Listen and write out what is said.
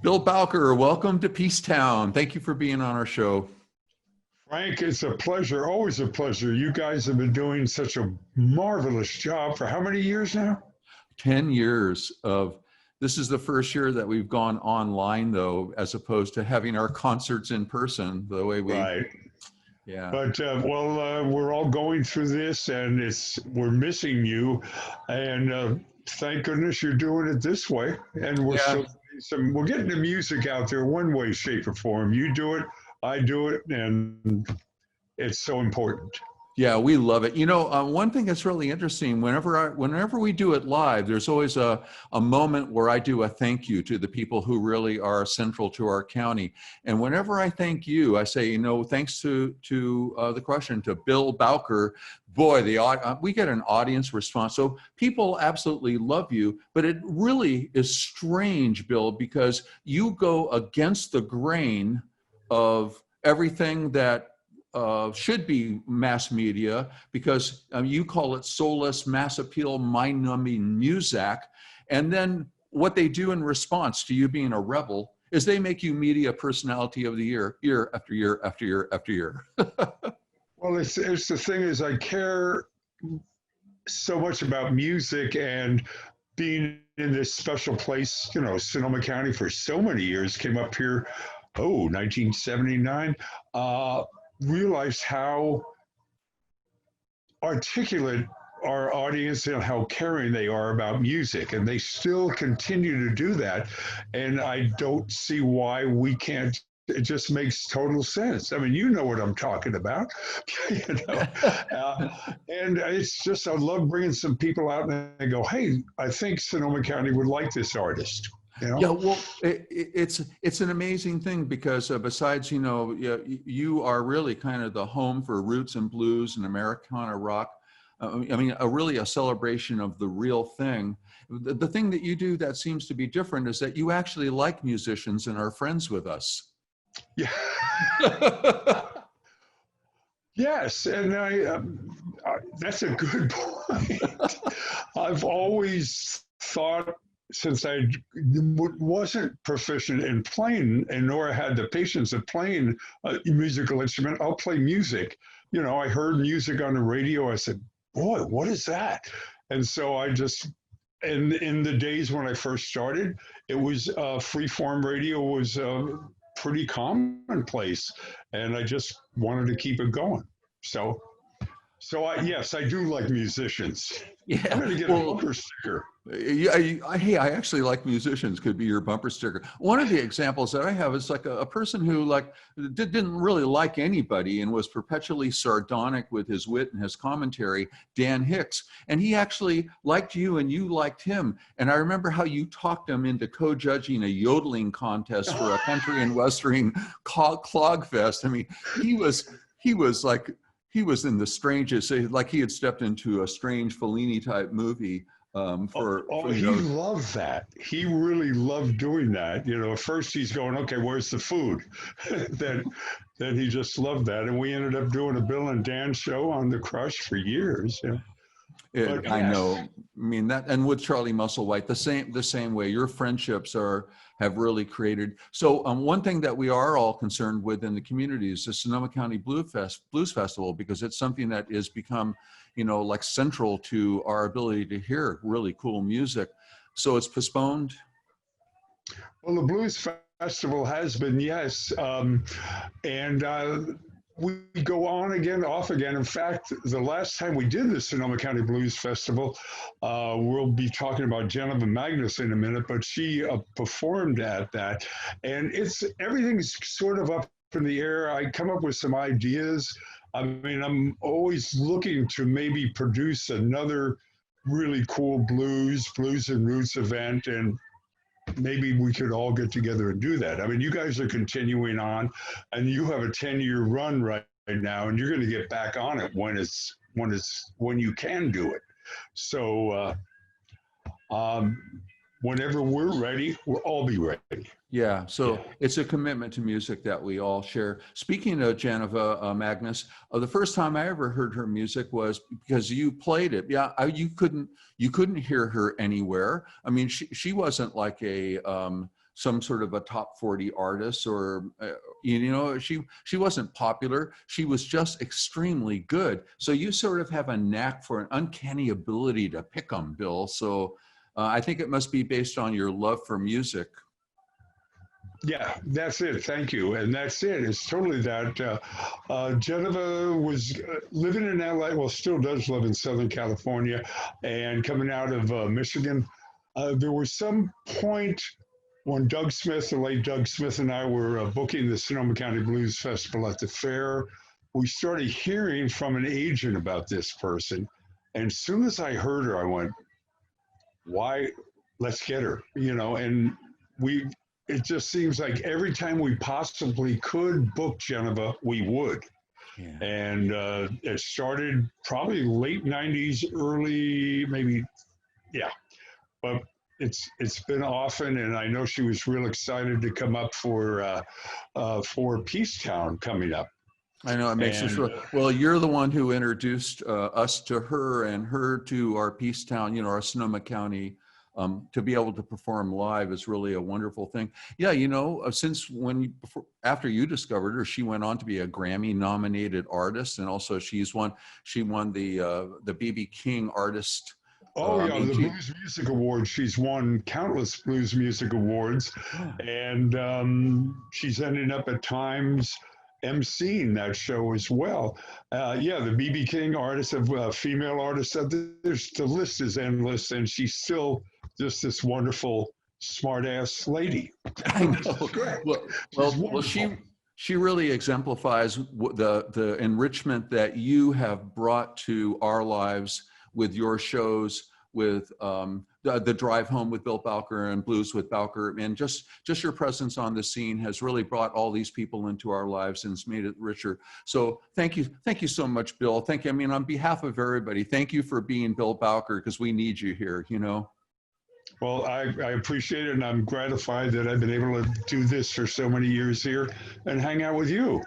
Bill Bowker, welcome to Peacetown. Thank you for being on our show. Frank, it's a pleasure, always a pleasure. You guys have been doing such a marvelous job for how many years now? 10 years of, this is the first year that we've gone online though, as opposed to having our concerts in person the way we, Right. yeah. But we're all going through this, and we're missing you, and thank goodness you're doing it this way. And we're getting the music out there one way, shape, or form. You do it, I do it, and it's so important. Yeah, we love it. You know, one thing that's really interesting, whenever we do it live, there's always a moment where I do a thank you to the people who really are central to our county. And whenever I thank you, I say, you know, thanks to the question, to Bill Bowker, boy, we get an audience response. So people absolutely love you, but it really is strange, Bill, because you go against the grain of everything that should be mass media, because you call it soulless, mass appeal, mind-numbing music. And then what they do in response to you being a rebel is they make you media personality of the year after year after year after year. Well, it's the thing is, I care so much about music and being in this special place, you know, Sonoma County for so many years, came up here, 1979. Realized how articulate our audience and how caring they are about music, and they still continue to do that. And I don't see why we can't. It just makes total sense. I mean, you know what I'm talking about, you know. And it's just, I love bringing some people out and they go, "Hey, I think Sonoma County would like this artist." You know? Yeah, well, it's an amazing thing because besides, you know, you are really kind of the home for roots and blues and Americana rock. I mean, really a celebration of the real thing. The thing that you do that seems to be different is that you actually like musicians and are friends with us. Yeah. Yes, and that's a good point. I've always thought, since I wasn't proficient in playing, and nor had the patience of playing a musical instrument, I'll play music. You know, I heard music on the radio. I said, "Boy, what is that?" And so I just, in the days when I first started, it was freeform radio was pretty commonplace, and I just wanted to keep it going. So yes, I do like musicians. Yeah, I'm going to get a bumper sticker. Hey, I actually like musicians could be your bumper sticker. One of the examples that I have is like a person who like didn't really like anybody and was perpetually sardonic with his wit and his commentary, Dan Hicks. And he actually liked you and you liked him. And I remember how you talked him into co-judging a yodeling contest for a country and western clog fest. I mean, he was in the strangest, like he had stepped into a strange Fellini type movie. He loved that. He really loved doing that. You know, first he's going, "Okay, where's the food?" then he just loved that, and we ended up doing a Bill and Dan show on the Crush for years. Yeah. I know. I mean that, and with Charlie Musselwhite, the same way. Your friendships have really created. So one thing that we are all concerned with in the community is the Sonoma County Blues Festival, because it's something that is become, you know, like central to our ability to hear really cool music. So it's postponed. Well, the Blues Festival has been, yes, and we go on again, off again. In fact, the last time we did the Sonoma County Blues Festival, we'll be talking about Jennifer Magnus in a minute, but she performed at that. And everything's sort of up in the air. I come up with some ideas. I mean, I'm always looking to maybe produce another really cool blues and roots event, and maybe we could all get together and do that. I mean, you guys are continuing on, and you have a 10-year run right now, and you're going to get back on it when you can do it. So whenever we're ready, we'll all be ready. Yeah, so it's a commitment to music that we all share. Speaking of Jennifer Magnus, the first time I ever heard her music was because you played it. Yeah, you couldn't hear her anywhere. I mean, she wasn't like a some sort of a top 40 artist, or she wasn't popular. She was just extremely good. So you sort of have a knack for an uncanny ability to pick them, Bill. So I think it must be based on your love for music. Yeah, that's it. Thank you. And that's it. It's totally that. Geneva was living in LA, well, still does live in Southern California, and coming out of Michigan. There was some point when Doug Smith, the late Doug Smith, and I were booking the Sonoma County Blues Festival at the fair. We started hearing from an agent about this person. And as soon as I heard her, I went, why? Let's get her, and it just seems like every time we possibly could book Geneva, we would. Yeah. And it started probably late 90s, early, maybe, yeah. But it's been often, and I know she was real excited to come up for Peacetown coming up. I know, it makes us real. Well, you're the one who introduced us to her and her to our Peacetown, our Sonoma County. To be able to perform live is really a wonderful thing. Yeah, since after you discovered her, she went on to be a Grammy-nominated artist, and also she won the B.B. King Artist. The Blues Music Awards. She's won countless Blues Music Awards, and she's ended up at times emceeing that show as well. The B.B. King Artist of female artists. The list is endless, and she's still just this wonderful, smart-ass lady. I know. Well, she really exemplifies the enrichment that you have brought to our lives with your shows, with the Drive Home with Bill Bowker and Blues with Bowker, and just your presence on the scene has really brought all these people into our lives and it's made it richer. So thank you so much, Bill. Thank you. I mean, on behalf of everybody, thank you for being Bill Bowker, because we need you here. Well, I appreciate it, and I'm gratified that I've been able to do this for so many years here and hang out with you.